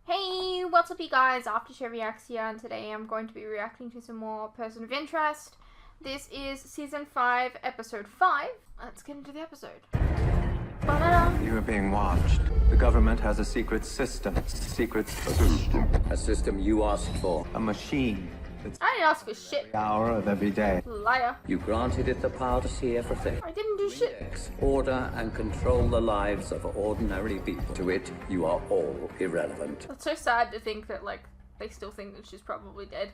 Hey, what's up you guys? Aftershare Reacts here, and today I'm going to be reacting to some more Person of Interest. This is Season 5, Episode 5. Let's get into the episode. Ba-da-da. You are being watched. The government has a secret system. A system you asked for. A machine. That's I didn't ask for shit. every hour of every day. Liar. You granted it the power to see everything. I didn't do shit. Order and control the lives of ordinary people. To it, you are all irrelevant. It's so sad to think that, like, they still think that she's probably dead.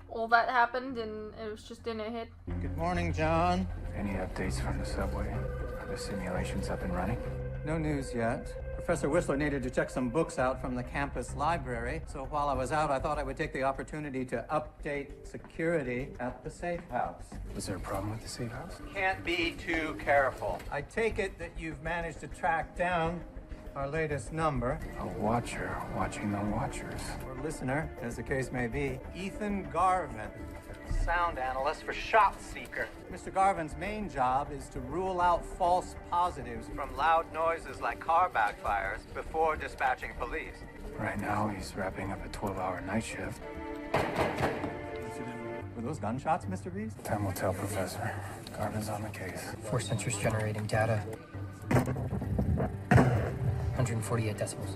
All that happened and it was just in her head. Good morning, John. Any updates from the subway? Are the simulations up and running? No news yet. Professor Whistler needed to check some books out from the campus library, so while I was out, I thought I would take the opportunity to update security at the safe house. Was there a problem with the safe house? Can't be too careful. I take it that you've managed to track down our latest number. A watcher watching the watchers. Or listener, as the case may be, Ethan Garvin, sound analyst for ShotSeeker. Mr. Garvin's main job is to rule out false positives from loud noises like car backfires before dispatching police. Right now, he's wrapping up a 12-hour night shift. Were those gunshots, Mr. Reese? Time will tell, Professor. Garvin's on the case. 4 sensors generating data. 148 decibels.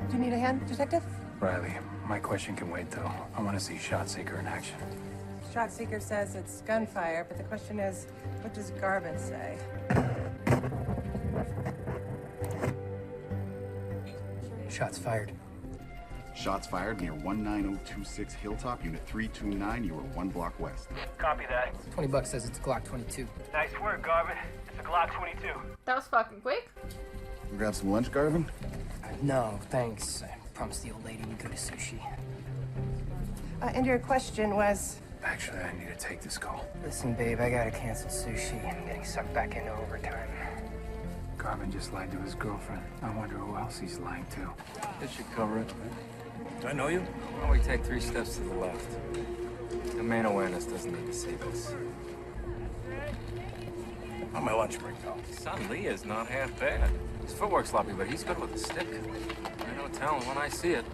Do you need a hand, Detective? Riley, my question can wait, though. I want to see ShotSeeker in action. ShotSeeker says it's gunfire, but the question is, what does Garvin say? Shots fired. Shots fired near 19026 Hilltop, Unit 329. You are 1 block west. Copy that. $20 says it's Glock 22. Nice work, Garvin. It's a Glock 22. That was fucking quick. You grab some lunch, Garvin? No, thanks. I promised the old lady we'd go to sushi. And your question was? Actually, I need to take this call. Listen, babe, I gotta cancel sushi. I'm getting sucked back into overtime. Garvin just lied to his girlfriend. I wonder who else he's lying to. This should cover it. Do I know you? Why don't we take 3 steps to the left? Domain awareness doesn't need to save us. On my lunch break, though. Son Lee is not half bad. His footwork's sloppy, but he's good with a stick. I know talent when I see it.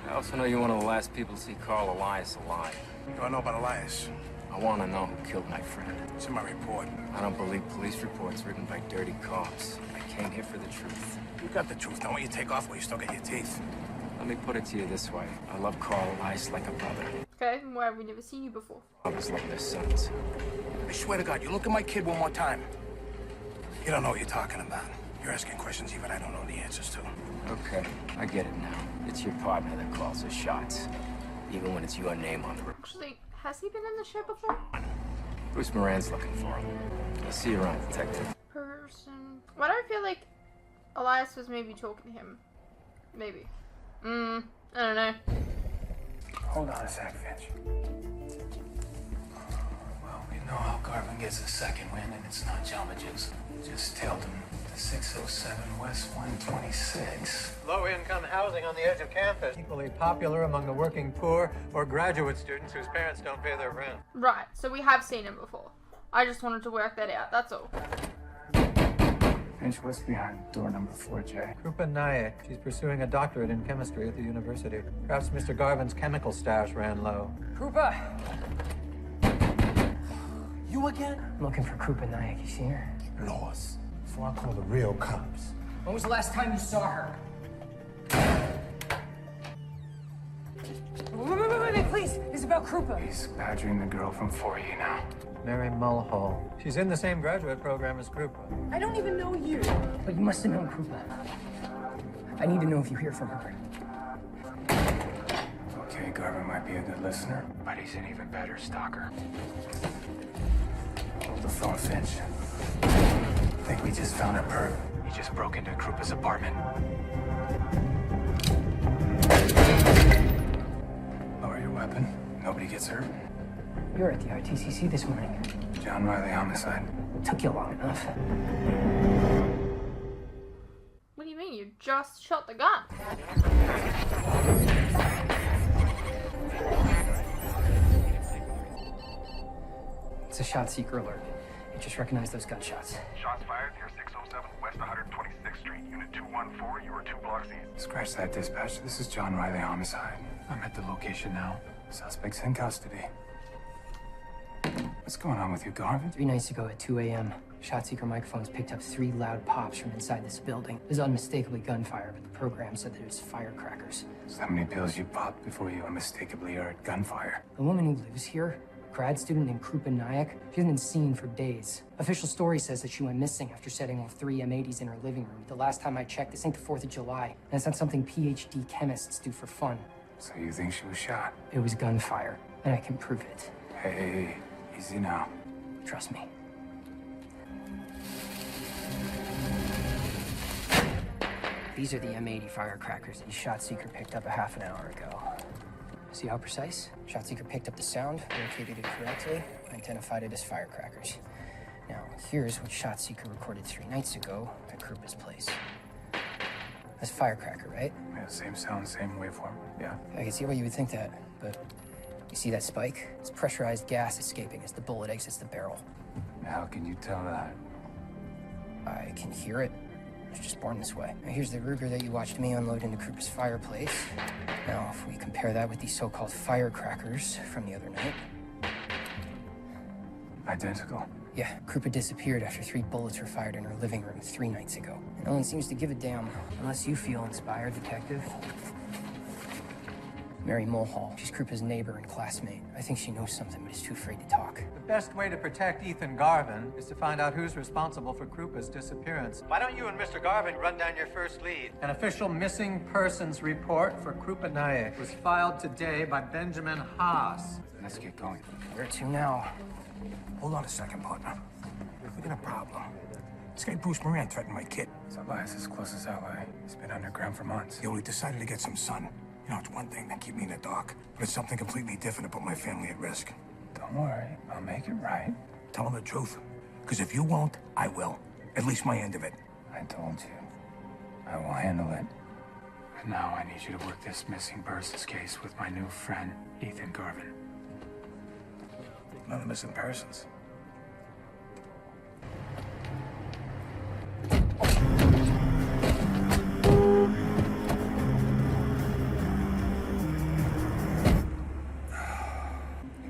I also know you're one of the last people to see Carl Elias alive. What do I know about Elias? I want to know who killed my friend. It's in my report. I don't believe police reports written by dirty cops. I came here for the truth. You got the truth. Don't want you to take off while you still got your teeth. Let me put it to you this way. I love Carl Elias like a brother. Okay, why have we never seen you before? Brothers love their sons. I swear to God, you look at my kid one more time. You don't know what you're talking about. You're asking questions even I don't know the answers to. Okay, I get it now. It's your partner that calls the shots. Even when it's your name on the report. Actually, has he been in the show before? Bruce Moran's looking for him. I'll see you around, Detective. Person. Why do I feel like Elias was maybe talking to him? Maybe. I don't know. Hold on a sec, Finch. Well, we know how Garvin gets a second win, and it's not Jamba Juice. Just tailed him to 607 West 126. Low-income housing on the edge of campus. Equally popular among the working poor or graduate students whose parents don't pay their rent. Right, so we have seen him before. I just wanted to work that out, that's all. Finch, what's behind door number 4J? Krupa Nayak. She's pursuing a doctorate in chemistry at the university. Perhaps Mr. Garvin's chemical stash ran low. Krupa! You again? I'm looking for Krupa Nayak. You seen her? Lost. Before I call the real cops. When was the last time you saw her? Wait, please. It's about Krupa. He's badgering the girl from 4E now. Mary Mulhall. She's in the same graduate program as Krupa. I don't even know you. But you must have known Krupa. I need to know if you hear from her. Okay, Garvin might be a good listener, but he's an even better stalker. Hold the phone, Finch. I think we just found a perp. He just broke into Krupa's apartment. Lower your weapon. Nobody gets hurt. You were at the RTCC this morning. John Riley homicide. Took you long enough. What do you mean? You just shot the gun. It's a ShotSeeker alert. I just recognize those gunshots. Shots fired near 607 West 126th Street, Unit 214. You were 2 blocks east. Scratch that, dispatch. This is John Riley homicide. I'm at the location now. Suspect's in custody. What's going on with you, Garvin? 3 nights ago at 2 a.m., ShotSeeker microphones picked up 3 loud pops from inside this building. It was unmistakably gunfire, but the program said that it was firecrackers. So how many pills you popped before you unmistakably heard gunfire? The woman who lives here, a grad student named Krupa Nayak, she hasn't been seen for days. Official story says that she went missing after setting off 3 M80s in her living room. The last time I checked, this ain't the 4th of July, and it's not something PhD chemists do for fun. So you think she was shot? It was gunfire, and I can prove it. Hey, easy now. Trust me. These are the M80 firecrackers that ShotSeeker picked up a half an hour ago. See how precise? ShotSeeker picked up the sound, located it correctly, identified it as firecrackers. Now, here's what ShotSeeker recorded 3 nights ago at Krupa's place. That's a firecracker, right? Yeah, same sound, same waveform. Yeah. I can see why you would think that, but you see that spike? It's pressurized gas escaping as the bullet exits the barrel. How can you tell that? I can hear it. I was just born this way. Now, here's the Ruger that you watched me unload into Krupa's fireplace. Now, if we compare that with these so-called firecrackers from the other night. Identical. Yeah, Krupa disappeared after 3 bullets were fired in her living room 3 nights ago. No one seems to give a damn, unless you feel inspired, Detective. Mary Mulhall. She's Krupa's neighbor and classmate. I think she knows something, but is too afraid to talk. The best way to protect Ethan Garvin is to find out who's responsible for Krupa's disappearance. Why don't you and Mr. Garvin run down your first lead? An official missing persons report for Krupa Nayak was filed today by Benjamin Haas. Let's get going. Where to now? Hold on a second, partner. We got a problem. This guy Bruce Moran threatened my kid. So Elias is close as LA. He's been underground for months. He only decided to get some sun. You know, it's one thing to keep me in the dark, but it's something completely different to put my family at risk. Don't worry, I'll make it right. Tell him the truth. Because if you won't, I will. At least my end of it. I told you. I will handle it. And now I need you to work this missing persons case with my new friend, Ethan Garvin. None of missing persons.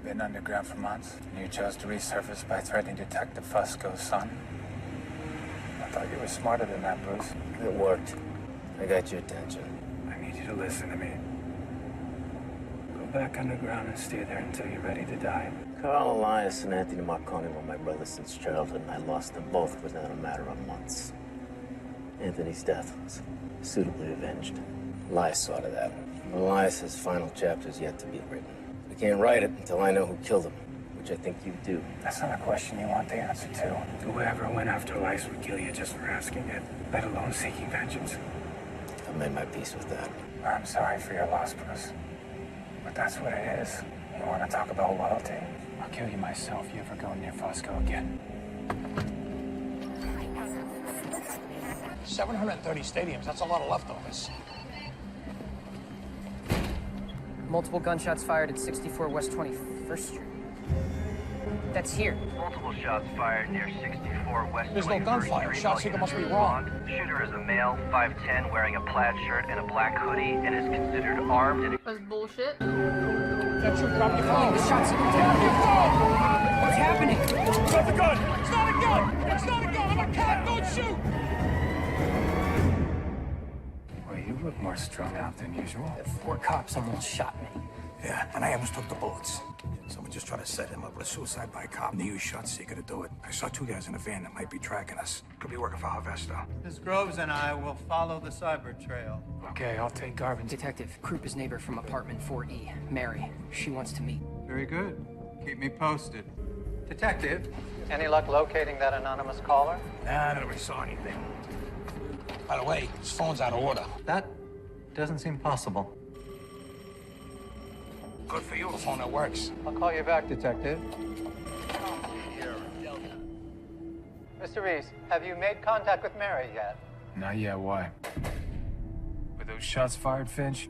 Been underground for months, and you chose to resurface by threatening Detective Fusco's son. I thought you were smarter than that, Bruce. It worked. I got your attention. I need you to listen to me. Go back underground and stay there until you're ready to die. Carl Elias and Anthony Marconi were my brothers since childhood, and I lost them both within a matter of months. Anthony's death was suitably avenged. Elias saw to that. Elias's final chapter is yet to be written. I can't write it until I know who killed him, which I think you do. That's not a question you want the answer to. Whoever went after Elias would kill you just for asking it, let alone seeking vengeance. I made my peace with that. I'm sorry for your loss, Bruce. But that's what it is. You want to talk about loyalty? I'll kill you myself if you ever go near Fusco again. 730 stadiums, that's a lot of leftovers. Multiple gunshots fired at 64 West 21st Street. That's here. Multiple shots fired near 64 West There's no 21st gunfire. Street, ShotSeeker must be Unit wrong. 2. Shooter is a male, 5'10", wearing a plaid shirt and a black hoodie, and is considered armed and... That's bullshit. Can't you drop your phone? ShotSeeker, Drop your phone! what's happening? It's not a gun! It's not a gun! It's not a gun! I'm a cop! Don't shoot! Well, you look more strung out than usual. 4 cops almost shot me. Yeah, and I almost took the bullets. Someone just tried to set him up with a suicide by cop, and they used ShotSeeker to do it. I saw 2 guys in a van that might be tracking us. Could be working for Harvester. Ms. Groves and I will follow the cyber trail. Okay, I'll take Garvin. Detective, Krupa's neighbor from apartment 4E, Mary. She wants to meet. Very good. Keep me posted. Detective, any luck locating that anonymous caller? Nah, nobody saw anything. By the way, his phone's out of order. That doesn't seem possible. Good for you, a phone that works. I'll call you back, Detective. Mr. Reese, have you made contact with Mary yet? Not yet, why? Were those shots fired, Finch?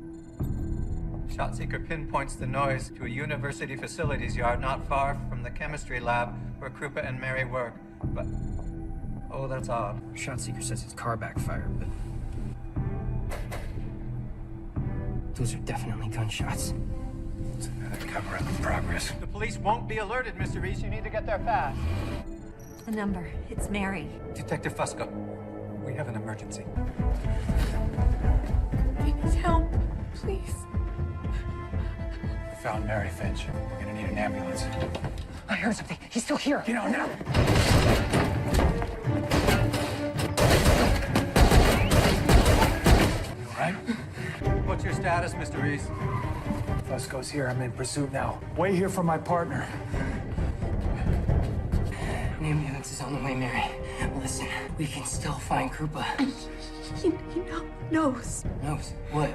ShotSeeker pinpoints the noise to a university facilities yard not far from the chemistry lab where Krupa and Mary work. But... Oh, that's odd. ShotSeeker says his car backfired, but... Those are definitely gunshots. It's a cover-up in progress. The police won't be alerted, Mr. Reese. You need to get there fast. The number. It's Mary. Detective Fusco, we have an emergency. Please help. Please. Found Mary Finch. We're gonna need an ambulance. I heard something. He's still here. Get on now. You all right? What's your status, Mr. Reese? Fusco's here. I'm in pursuit now. Wait here for my partner. An ambulance is on the way, Mary. Listen, we can still find Krupa. He knows. Knows? What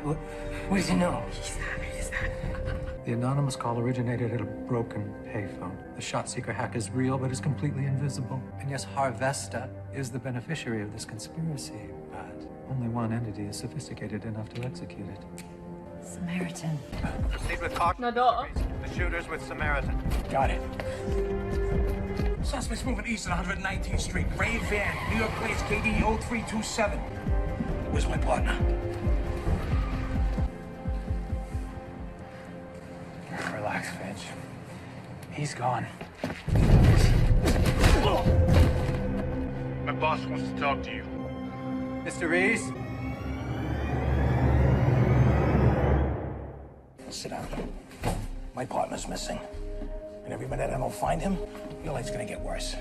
does he know? He's that. The anonymous call originated at a broken payphone. The ShotSeeker hack is real, but is completely invisible. And yes, Harvesta is the beneficiary of this conspiracy, but only one entity is sophisticated enough to execute it. Samaritan. Proceed with caution. No, duh. The shooter's with Samaritan. Got it. Suspects moving east on 119th Street. Gray van, New York plates, KD 0327. Where's my partner? Relax, Finch. He's gone. My boss wants to talk to you. Mr. Reese? Sit down. My partner's missing. And every minute I don't find him, your life's gonna get worse.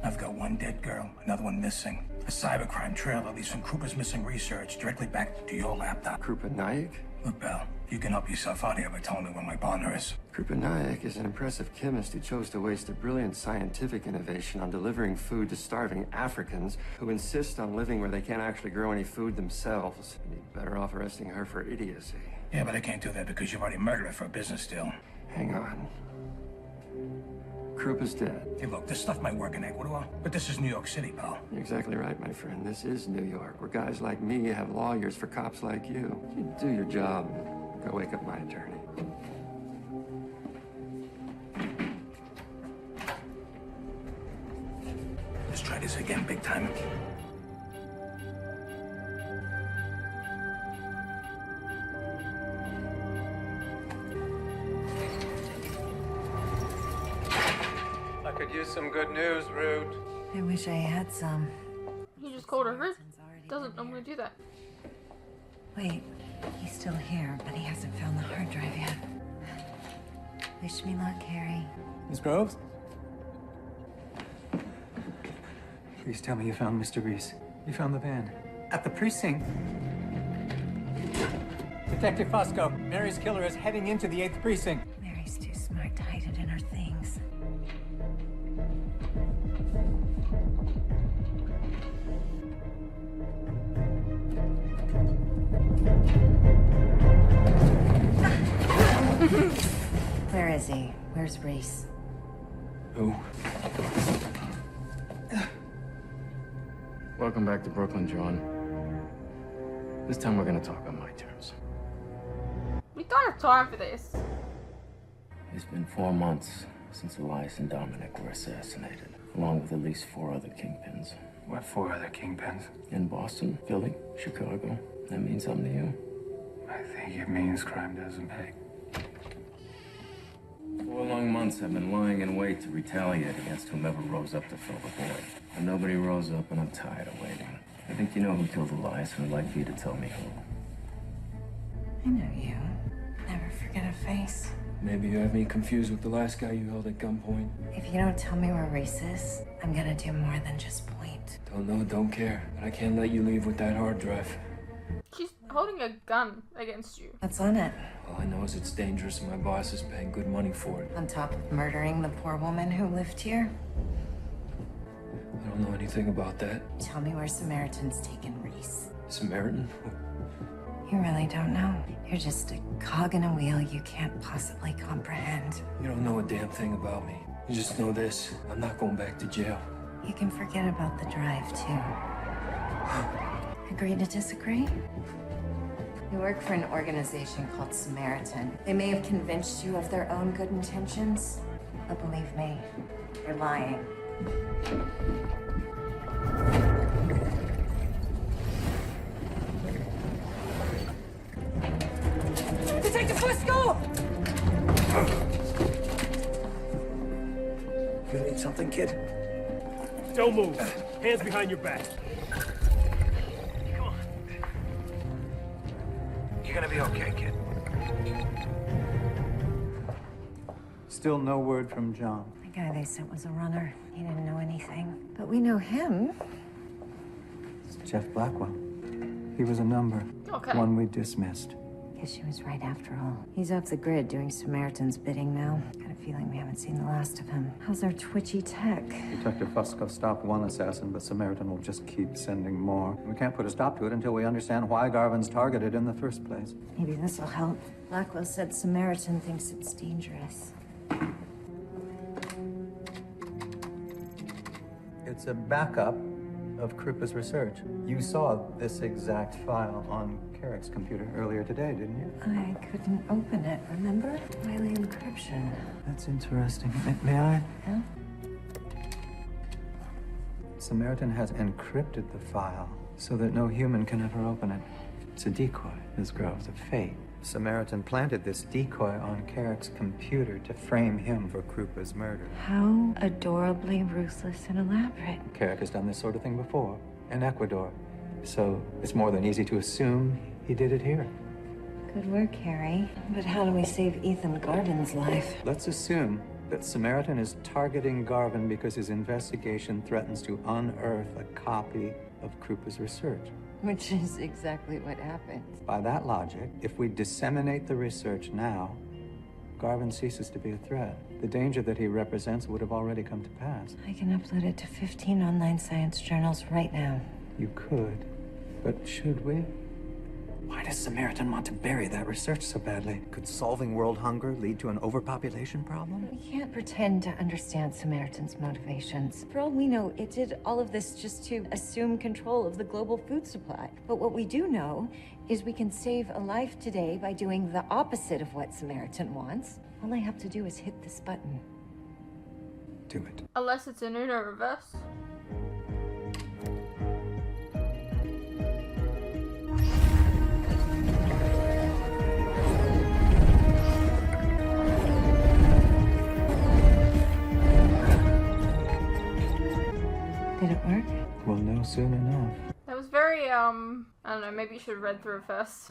I've got one dead girl, another one missing. A cybercrime trail that leads from Krupa's missing research directly back to your laptop. Krupa Nayak? Look, Bell, you can help yourself out here by telling me where my partner is. Krupa Nayak is an impressive chemist who chose to waste a brilliant scientific innovation on delivering food to starving Africans who insist on living where they can't actually grow any food themselves. You'd be better off arresting her for idiocy. Yeah, but I can't do that because you've already murdered her for a business deal. Hang on. Krupa's dead. Hey, look, this stuff might work in Ecuador, but this is New York City, pal. You're exactly right, my friend. This is New York, where guys like me have lawyers for cops like you. You do your job and go wake up my attorney. Let's try this again, big time. I could use some good news, Rude. I wish I had some. He just called her rude. Doesn't normally do that. Wait, he's still here, but he hasn't found the hard drive yet. Wish me luck, Harry. Miss Groves? Please tell me you found Mr. Reese. You found the van. At the precinct. Detective Fusco, Mary's killer is heading into the 8th precinct. Mary's too smart to hide it in her things. Where is he? Where's Reese? Who? Welcome back to Brooklyn, John. This time we're gonna talk on my terms. We don't have time for this. It's been 4 months since Elias and Dominic were assassinated, along with at least 4 other kingpins. What 4 other kingpins? In Boston, Philly, Chicago. That means something to you? I think it means crime doesn't pay. 4 long months I've been lying in wait to retaliate against whomever rose up to fill the void. But nobody rose up, and I'm tired of waiting. I think you know who killed Elias, and I'd like you to tell me who. I know you. Never forget a face. Maybe you have me confused with the last guy you held at gunpoint. If you don't tell me where Reese is, I'm gonna do more than just point. Don't know, don't care. But I can't let you leave with that hard drive. She's holding a gun against you. What's on it? All I know is it's dangerous and my boss is paying good money for it. On top of murdering the poor woman who lived here? I don't know anything about that. Tell me where Samaritan's taken Reese. Samaritan? You really don't know. You're just a cog in a wheel you can't possibly comprehend. You don't know a damn thing about me. You just know this. I'm not going back to jail. You can forget about the drive, too. Agree to disagree? You work for an organization called Samaritan. They may have convinced you of their own good intentions, but believe me, you're lying. Detective Fusco! You need something, kid? Don't move. Hands behind your back. Come on. You're gonna be okay, kid. Still no word from John. The guy they sent was a runner. He didn't know anything. But we know him. It's Jeff Blackwell. He was a number. Okay. One we dismissed. Guess she was right after all. He's off the grid doing Samaritan's bidding now. Got a feeling we haven't seen the last of him. How's our twitchy tech? Detective Fusco stopped one assassin, but Samaritan will just keep sending more. We can't put a stop to it until we understand why Garvin's targeted in the first place. Maybe this'll help. Blackwell said Samaritan thinks it's dangerous. It's a backup of Krupa's research. You saw this exact file on Carrick's computer earlier today, didn't you? I couldn't open it, remember? Wiley encryption. That's interesting. May I? Huh? Samaritan has encrypted the file so that no human can ever open it. It's a decoy. This grows a fate. Samaritan planted this decoy on Carrick's computer to frame him for Krupa's murder. How adorably ruthless and elaborate. Carrick has done this sort of thing before, in Ecuador. So it's more than easy to assume he did it here. Good work, Harry. But how do we save Ethan Garvin's life? Let's assume that Samaritan is targeting Garvin because his investigation threatens to unearth a copy of Krupa's research. Which is exactly what happened. By that logic, if we disseminate the research now, Garvin ceases to be a threat. The danger that he represents would have already come to pass. I can upload it to 15 online science journals right now. You could, but should we? Why does Samaritan want to bury that research so badly? Could solving world hunger lead to an overpopulation problem? We can't pretend to understand Samaritan's motivations. For all we know, it did all of this just to assume control of the global food supply. But what we do know is we can save a life today by doing the opposite of what Samaritan wants. All I have to do is hit this button. Do it. Unless it's an Uno reverse. Did it work? We'll know soon enough. That was very, I don't know, maybe you should have read through it first.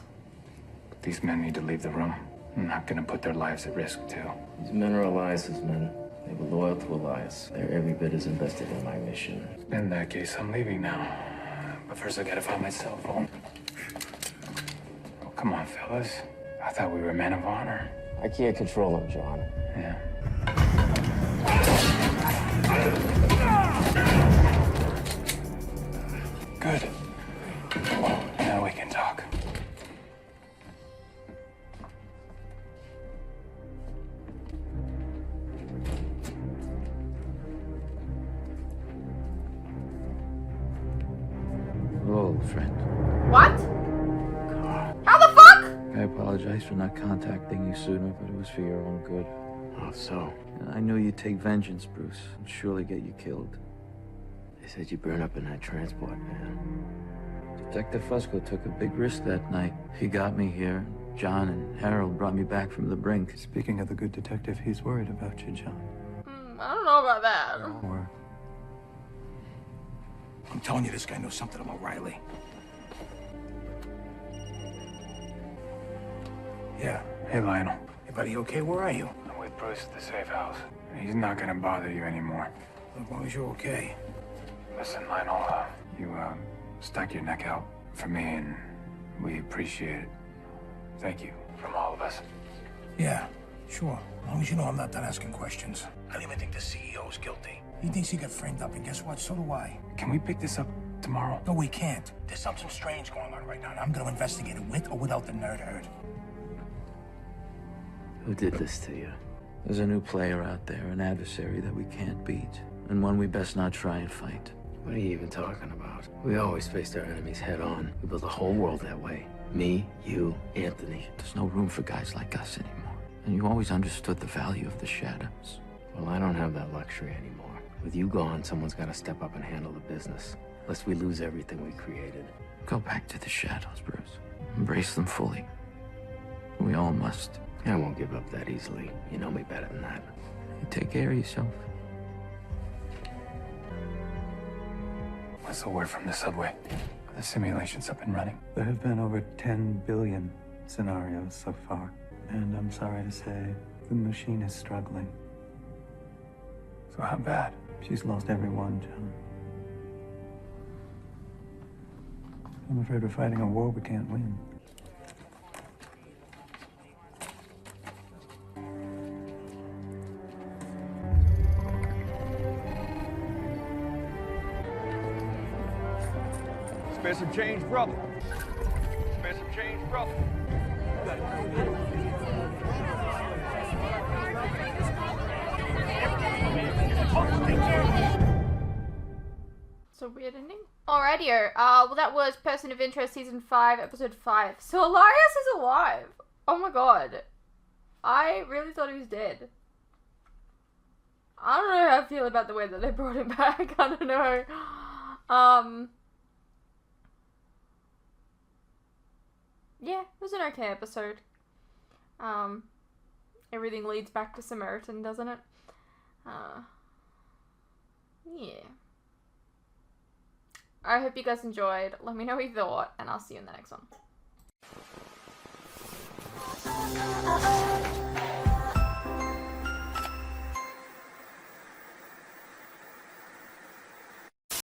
These men need to leave the room. I'm not gonna put their lives at risk, too. These men are Elias's men. They were loyal to Elias. They're every bit as invested in my mission. In that case, I'm leaving now. But first I gotta find my cell phone. Oh, come on, fellas. I thought we were men of honor. I can't control him, John. Yeah. Good. Now we can talk. Hello, friend. What? How the fuck? I apologize for not contacting you sooner, but it was for your own good. Oh, so? I knew you'd take vengeance, Bruce, and surely get you killed. They said you burn up in that transport, man. Detective Fusco took a big risk that night. He got me here. John and Harold brought me back from the brink. Speaking of the good detective, he's worried about you, John. I don't know about that. Or I'm telling you, this guy knows something about Riley. Yeah. Hey, Lionel. Hey, buddy, okay? Where are you? I'm with Bruce at the safe house. He's not gonna bother you anymore. As long as you're okay. Listen, Lionel, you stuck your neck out for me, and we appreciate it. Thank you from all of us. Yeah, sure. As long as you know I'm not done asking questions. I don't even think the CEO's guilty. He thinks he got framed up, and guess what? So do I. Can we pick this up tomorrow? No, we can't. There's something strange going on right now, and I'm gonna investigate it with or without the nerd herd. Who did this to you? There's a new player out there, an adversary that we can't beat, and one we best not try and fight. What are you even talking about? We always faced our enemies head on. We built the whole world that way. Me, you, Anthony. There's no room for guys like us anymore. And you always understood the value of the shadows. Well, I don't have that luxury anymore. With you gone, someone's got to step up and handle the business, lest we lose everything we created. Go back to the shadows, Bruce. Embrace them fully. We all must. I won't give up that easily. You know me better than that. You take care of yourself. What's the word from the subway? The simulation's up and running. There have been over 10 billion scenarios so far. And I'm sorry to say, the machine is struggling. So how bad? She's lost every one, John. I'm afraid we're fighting a war we can't win. Spare some change, brother. Spare some change, brother. So weird ending. Alrighty, well that was Person of Interest Season 5, Episode 5. So Elias is alive! Oh my god. I really thought he was dead. I don't know how I feel about the way that they brought him back. I don't know. Yeah, it was an okay episode. Everything leads back to Samaritan, doesn't it? Yeah. I hope you guys enjoyed. Let me know what you thought, and I'll see you in the next one.